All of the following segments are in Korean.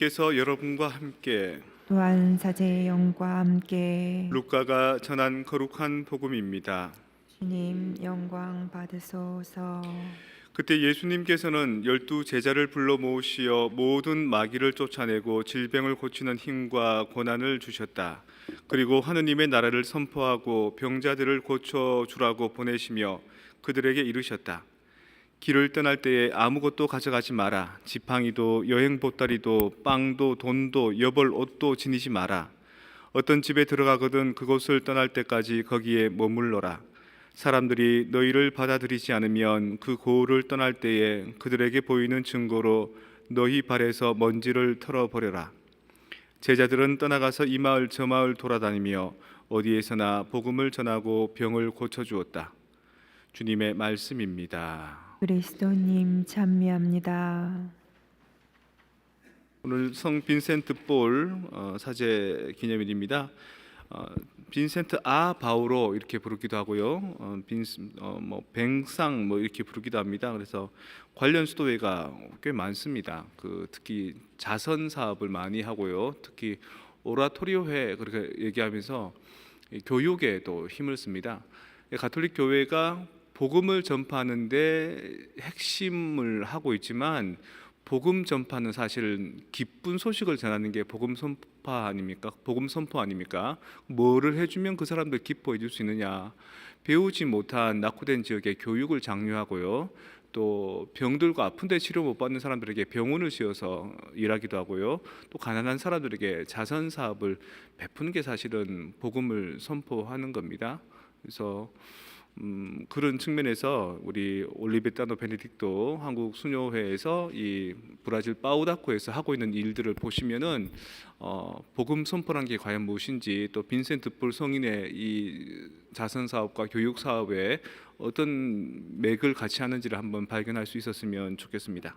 께서 여러분과 함께 또한 사제의 영과 함께 루카가 전한 거룩한 복음입니다. 주님 영광 받으소서. 그때 예수님께서는 12제자를 불러 모으시어 모든 마귀를 쫓아내고 질병을 고치는 힘과 권한을 주셨다. 그리고 하느님의 나라를 선포하고 병자들을 고쳐주라고 보내시며 그들에게 이르셨다. 길을 떠날 때에 아무것도 가져가지 마라. 지팡이도 여행 보따리도 빵도 돈도 여벌 옷도 지니지 마라. 어떤 집에 들어가거든 그곳을 떠날 때까지 거기에 머물러라. 사람들이 너희를 받아들이지 않으면 그 고을을 떠날 때에 그들에게 보이는 증거로 너희 발에서 먼지를 털어버려라. 제자들은 떠나가서 이 마을 저 마을 돌아다니며 어디에서나 복음을 전하고 병을 고쳐주었다. 주님의 말씀입니다. 그리스도님 찬미합니다. 오늘 성 빈센트 볼 사제 기념일입니다. 빈센트 바우로 이렇게 부르기도 하고요. 뭐 뱅상 뭐 이렇게 부르기도 합니다. 그래서 관련 수도회가 꽤 많습니다. 특히 자선 사업을 많이 하고요. 특히 오라토리오회 그렇게 얘기하면서 교육에 또 힘을 씁니다. 가톨릭 교회가 복음을 전파하는데 핵심을 하고 있지만 복음 전파는 사실 기쁜 소식을 전하는 게 복음 선포 아닙니까? 복음 선포 아닙니까? 뭐를 해주면 그 사람들 기뻐해 줄 수 있느냐? 배우지 못한 낙후된 지역에 교육을 장려하고요. 또 병들고 아픈데 치료 못 받는 사람들에게 병원을 지어서 일하기도 하고요. 또 가난한 사람들에게 자선 사업을 베푸는 게 사실은 복음을 선포하는 겁니다. 그래서 그런 측면에서 우리 올리베타노 베네딕토 한국 수녀회에서 이 브라질 파우다코에서 하고 있는 일들을 보시면은 복음 선포란 게 과연 무엇인지, 또 빈센트 폴 성인의 이 자선 사업과 교육 사업에 어떤 맥을 같이 하는지를 한번 발견할 수 있었으면 좋겠습니다.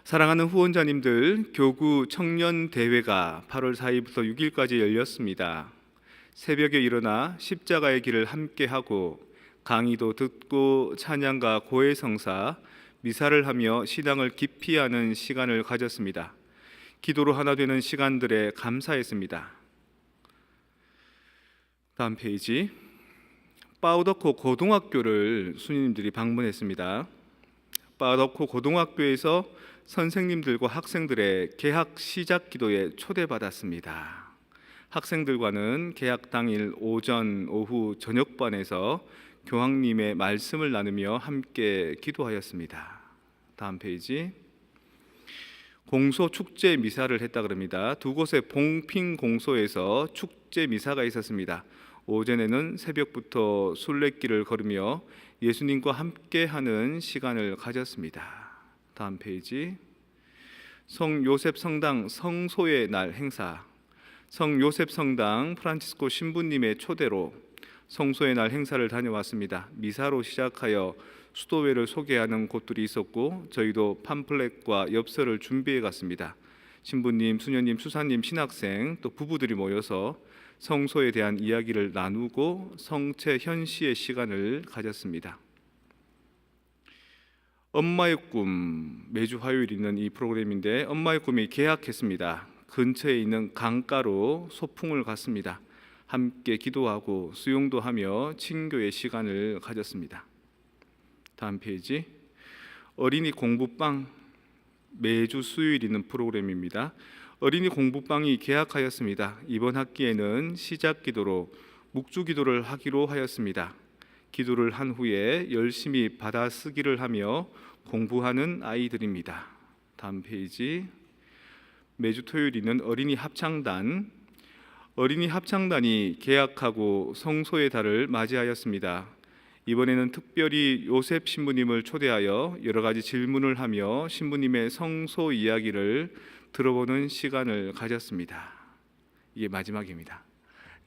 사랑하는 후원자님들, 교구 청년 대회가 8월 4일부터 6일까지 열렸습니다. 새벽에 일어나 십자가의 길을 함께하고 강의도 듣고 찬양과 고해성사, 미사를 하며 신앙을 깊이 하는 시간을 가졌습니다. 기도로 하나 되는 시간들에 감사했습니다. 다음 페이지. 파우더코 고등학교를 수녀님들이 방문했습니다. 파우더코 고등학교에서 선생님들과 학생들의 개학 시작 기도에 초대받았습니다. 학생들과는 개학 당일 오전, 오후, 저녁반에서 교황님의 말씀을 나누며 함께 기도하였습니다. 다음 페이지. 공소 축제 미사를 했다 그럽니다. 두 곳의 봉핑 공소에서 축제 미사가 있었습니다. 오전에는 새벽부터 순례길을 걸으며 예수님과 함께하는 시간을 가졌습니다. 다음 페이지. 성 요셉 성당 성소의 날 행사. 성 요셉 성당 프란치스코 신부님의 초대로 성소의 날 행사를 다녀왔습니다. 미사로 시작하여 수도회를 소개하는 곳들이 있었고 저희도 팜플렛과 엽서를 준비해 갔습니다. 신부님, 수녀님, 수사님, 신학생 또 부부들이 모여서 성소에 대한 이야기를 나누고 성체 현시의 시간을 가졌습니다. 엄마의 꿈, 매주 화요일 있는 이 프로그램인데 엄마의 꿈이 개학했습니다. 근처에 있는 강가로 소풍을 갔습니다. 함께 기도하고 수영도 하며 친교의 시간을 가졌습니다. 다음 페이지. 어린이 공부방, 매주 수요일 있는 프로그램입니다. 어린이 공부방이 개학하였습니다. 이번 학기에는 시작 기도로 묵주 기도를 하기로 하였습니다. 기도를 한 후에 열심히 받아쓰기를 하며 공부하는 아이들입니다. 다음 페이지. 매주 토요일 있는 어린이 합창단, 어린이 합창단이 개학하고 성소의 달을 맞이하였습니다. 이번에는 특별히 요셉 신부님을 초대하여 여러 가지 질문을 하며 신부님의 성소 이야기를 들어보는 시간을 가졌습니다. 이게 마지막입니다.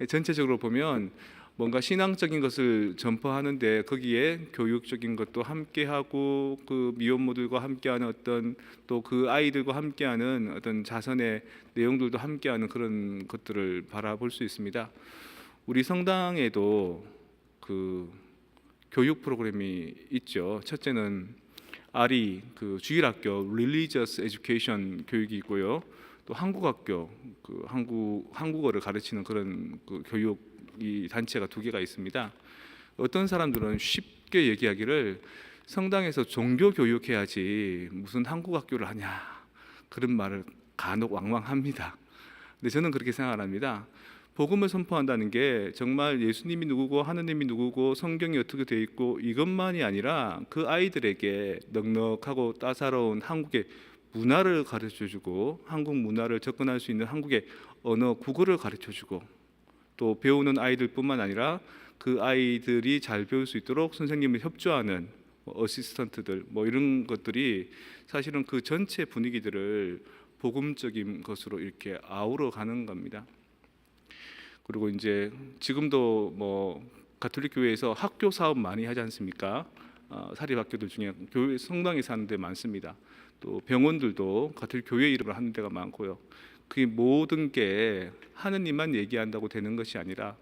전체적으로 보면 뭔가 신앙적인 것을 전파하는데 거기에 교육적인 것도 함께하고 그 미혼모들과 함께하는 어떤 또 그 아이들과 함께하는 어떤 자선의 내용들도 함께하는 그런 것들을 바라볼 수 있습니다. 우리 성당에도 그 교육 프로그램이 있죠. 첫째는 R이 그 주일학교 Religious Education 교육이 있고요. 또 한국학교 그 한국어를 가르치는 그런 그 교육 이 단체가 두 개가 있습니다. 어떤 사람들은 쉽게 얘기하기를 성당에서 종교 교육해야지 무슨 한국학교를 하냐 그런 말을 간혹 왕왕합니다. 근데 저는 그렇게 생각을 합니다. 복음을 선포한다는 게 정말 예수님이 누구고 하느님이 누구고 성경이 어떻게 되어 있고 이것만이 아니라 그 아이들에게 넉넉하고 따사로운 한국의 문화를 가르쳐주고 한국 문화를 접근할 수 있는 한국의 언어 국어를 가르쳐주고 또 배우는 아이들뿐만 아니라 그 아이들이 잘 배울 수 있도록 선생님을 협조하는 어시스턴트들 뭐 이런 것들이 사실은 그 전체 분위기들을 복음적인 것으로 이렇게 아우러 가는 겁니다. 그리고 이제 지금도 뭐 가톨릭 교회에서 학교 사업 많이 하지 않습니까? 사립학교들 중에 교회 성당에 사는 데 많습니다. 또 병원들도 가톨릭 교회 이름을 하는 데가 많고요. 그게 모든 게 하느님만 얘기한다고 되는 것이 아니라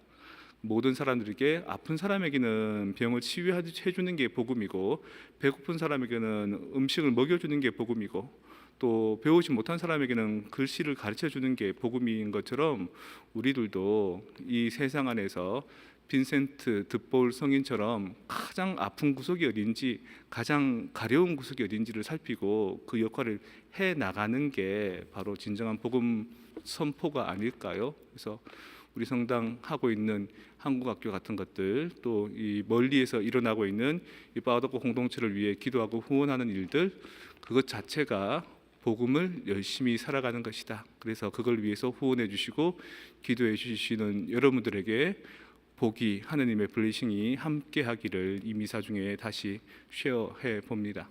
모든 사람들에게 아픈 사람에게는 병을 치유해 주는 게 복음이고 배고픈 사람에게는 음식을 먹여주는 게 복음이고 또 배우지 못한 사람에게는 글씨를 가르쳐 주는 게 복음인 것처럼 우리들도 이 세상 안에서 빈센트 드볼 성인처럼 가장 아픈 구석이 어딘지 가장 가려운 구석이 어딘지를 살피고 그 역할을 해 나가는 게 바로 진정한 복음 선포가 아닐까요? 그래서 우리 성당 하고 있는 한국학교 같은 것들 또 이 멀리에서 일어나고 있는 이 바오덕고 공동체를 위해 기도하고 후원하는 일들 그것 자체가 복음을 열심히 살아가는 것이다. 그래서 그걸 위해서 후원해 주시고 기도해 주시는 여러분들에게 복이 하느님의 블레싱이 함께 하기를 이 미사 중에 다시 쉐어해 봅니다.